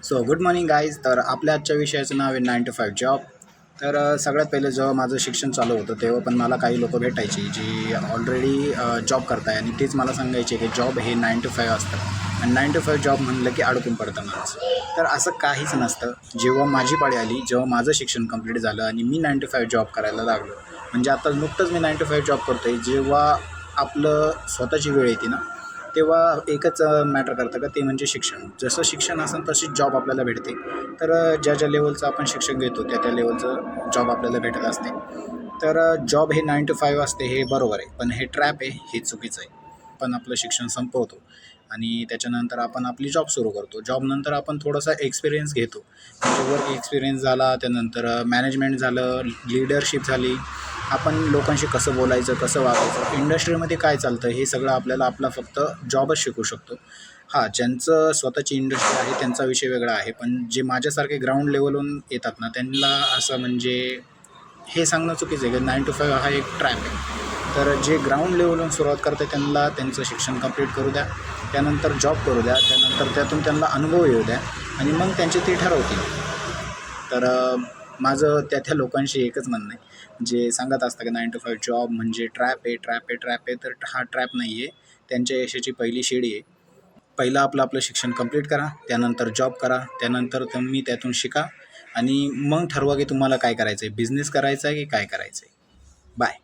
So good morning guys. तर आपल्या आजच्या विषयाचं नाव आहे 9 to 5 जॉब. तर सगळ्यात पहिले जेव्हा माझं शिक्षण चालू होतं तेव्हा पण मला काही लोकं भेटायची जी ऑलरेडी जॉब करताय आणि तेच मला सांगायचे की जॉब हे 9 to 5 असतं आणि 9 to 5 जॉब म्हणलं की अडकून पडतं माणूस. तर असं काहीच नसतं. जेव्हा माझी पाळी आली, जेव्हा माझं शिक्षण कंप्लीट झालं आणि मी 9 to 5 जॉब करायला लागलो, म्हणजे आता नुकतंच मी 9 to 5 जॉब करतो आहे. जेव्हा आपलं स्वतःची वेळ येते ना, तेव्हा एकच मॅटर करतं का ते म्हणजे शिक्षण. जसं शिक्षण असेल तशीच जॉब आपल्याला भेटते. तर ज्या ज्या लेवलचं आपण शिक्षण घेतो त्या त्या लेवलचं जॉब आपल्याला भेटत असते. तर जॉब हे 9 to 5 असते हे बरोबर आहे, पण हे ट्रॅप आहे, हे चुकीचं आहे. आपण आपलं शिक्षण संपवतो आणि त्याच्यानंतर आपण आपली जॉब सुरू करतो. जॉबनंतर आपण थोडासा एक्सपिरियन्स घेतो, म्हणजे वर्क एक्सपिरियन्स झाला, त्यानंतर मॅनेजमेंट झालं, लीडरशिप झाली. आपण लोकांशी कसं बोलायचं, कसं वागायचं, इंडस्ट्रीमध्ये काय चालतं, हे सगळं आपल्याला आपला फक्त जॉबच शिकू शकतो. हां, ज्यांचं स्वतःची इंडस्ट्री आहे त्यांचा विषय वेगळा आहे, पण जे माझ्यासारखे ग्राउंड लेवलहून येतात ना, त्यांना असं म्हणजे हे सांगणं चुकीचं आहे की 9 to 5 हा एक ट्रॅप आहे. तर जे ग्राउंड लेवलहून सुरुवात करते त्यांना त्यांचं शिक्षण कंप्लीट करू द्या, त्यानंतर जॉब करू द्या, त्यानंतर त्यातून त्यांना अनुभव येऊ द्या आणि मग त्यांचे ते ठरवतील. तर माझं त्या त्या लोकांशी एकच म्हणणं आहे, जे सांगत असतं की 9 to 5 जॉब म्हणजे ट्रॅप आहे, ट्रॅप आहे, ट्रॅप आहे. तर हा ट्रॅप नाही आहे, त्यांच्या यशाची पहिली शिडी आहे. पहिलं आपलं आपलं शिक्षण कंप्लीट करा, त्यानंतर जॉब करा, त्यानंतर तुम्ही त्यातून शिका आणि मग ठरवा की तुम्हाला काय करायचं आहे, बिझनेस करायचा आहे की काय करायचं आहे. बाय.